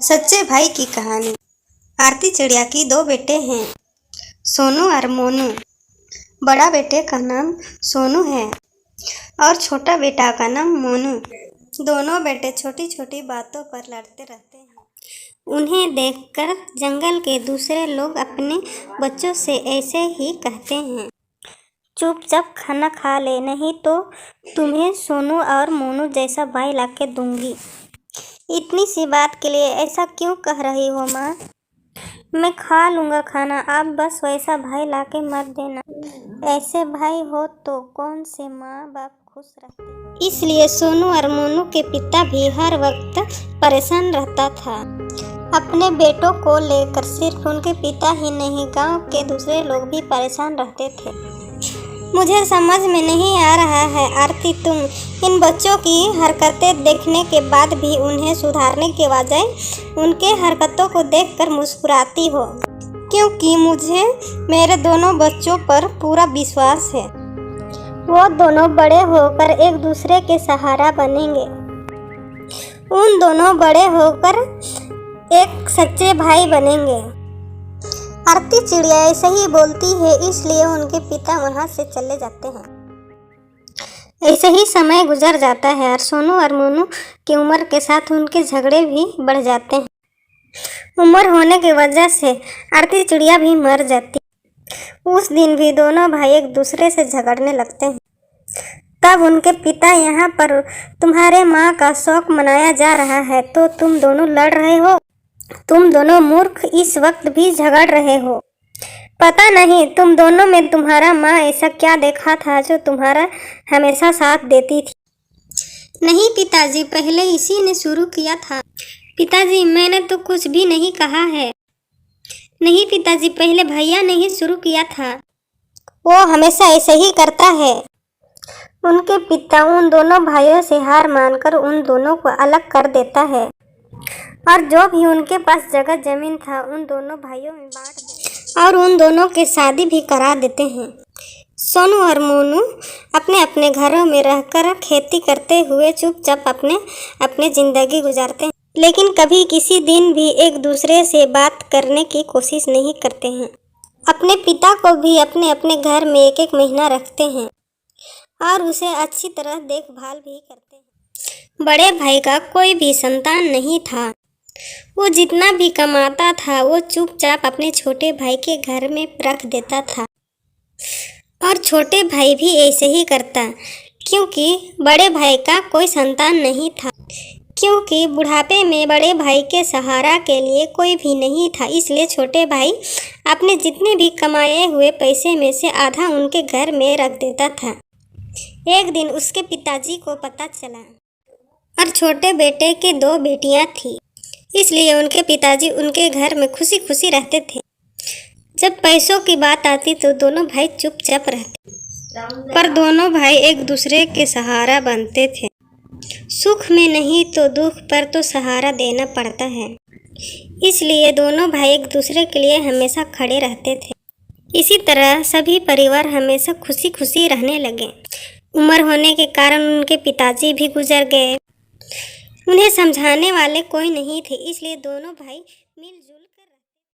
सच्चे भाई की कहानी। आरती चिड़िया की दो बेटे हैं, सोनू और मोनू। बड़ा बेटे का नाम सोनू है और छोटा बेटा का नाम मोनू। दोनों बेटे छोटी छोटी बातों पर लड़ते रहते हैं। उन्हें देखकर जंगल के दूसरे लोग अपने बच्चों से ऐसे ही कहते हैं, चुपचाप खाना खा ले, नहीं तो तुम्हें सोनू और मोनू जैसा भाई लाके दूंगी। इतनी सी बात के लिए ऐसा क्यों कह रही हो माँ? मैं खा लूँगा खाना, आप बस वैसा भाई लाके मत देना। ऐसे भाई हो तो कौन से माँ बाप खुश रहते। इसलिए सोनू और मोनू के पिता भी हर वक्त परेशान रहता था अपने बेटों को लेकर। सिर्फ उनके पिता ही नहीं, गांव के दूसरे लोग भी परेशान रहते थे। मुझे समझ में नहीं आ रहा है आरती, तुम इन बच्चों की हरकतें देखने के बाद भी उन्हें सुधारने के बजाय उनके हरकतों को देखकर मुस्कुराती हो, क्योंकि मुझे मेरे दोनों बच्चों पर पूरा विश्वास है। वो दोनों बड़े होकर एक दूसरे के सहारा बनेंगे। उन दोनों बड़े होकर एक सच्चे भाई बनेंगे। आरती चिड़िया ऐसे ही बोलती है, इसलिए उनके पिता वहां से चले जाते हैं। ऐसे ही समय गुजर जाता है और सोनू और मोनू की उम्र के साथ उनके झगड़े भी बढ़ जाते हैं। उम्र होने की वजह से आरती चिड़िया भी मर जाती है। उस दिन भी दोनों भाई एक दूसरे से झगड़ने लगते हैं। तब उनके पिता, यहाँ पर तुम्हारे माँ का शौक मनाया जा रहा है तो तुम दोनों लड़ रहे हो। तुम दोनों मूर्ख इस वक्त भी झगड़ रहे हो। पता नहीं तुम दोनों में तुम्हारा माँ ऐसा क्या देखा था जो तुम्हारा हमेशा साथ देती थी। नहीं पिताजी, पहले इसी ने शुरू किया था। पिताजी, मैंने तो कुछ भी नहीं कहा है। नहीं पिताजी, पहले भैया ने ही शुरू किया था। वो हमेशा ऐसे ही करता है। उनके पिता उन दोनों भाइयों से हार मानकर उन दोनों को अलग कर देता है और जो भी उनके पास जगह जमीन था उन दोनों भाइयों में बांट देते और उन दोनों की शादी भी करा देते हैं। सोनू और मोनू अपने अपने घरों में रहकर खेती करते हुए चुपचाप अपने जिंदगी गुजारते हैं, लेकिन कभी किसी दिन भी एक दूसरे से बात करने की कोशिश नहीं करते हैं। अपने पिता को भी अपने अपने घर में एक एक महीना रखते हैं और उसे अच्छी तरह देखभाल भी करते हैं। बड़े भाई का कोई भी संतान नहीं था। वो जितना भी कमाता था वो चुपचाप अपने छोटे भाई के घर में रख देता था और छोटे भाई भी ऐसे ही करता, क्योंकि बड़े भाई का कोई संतान नहीं था। क्योंकि बुढ़ापे में बड़े भाई के सहारा के लिए कोई भी नहीं था, इसलिए छोटे भाई अपने जितने भी कमाए हुए पैसे में से आधा उनके घर में रख देता था। एक दिन उसके पिताजी को पता चला और छोटे बेटे के दो बेटियां थी, इसलिए उनके पिताजी उनके घर में खुशी खुशी रहते थे। जब पैसों की बात आती तो दोनों भाई चुपचाप रहते, पर दोनों भाई एक दूसरे के सहारा बनते थे। सुख में नहीं तो दुख पर तो सहारा देना पड़ता है, इसलिए दोनों भाई एक दूसरे के लिए हमेशा खड़े रहते थे। इसी तरह सभी परिवार हमेशा खुशी खुशी रहने लगे। उम्र होने के कारण उनके पिताजी भी गुजर गए। उन्हें समझाने वाले कोई नहीं थे, इसलिए दोनों भाई मिलजुल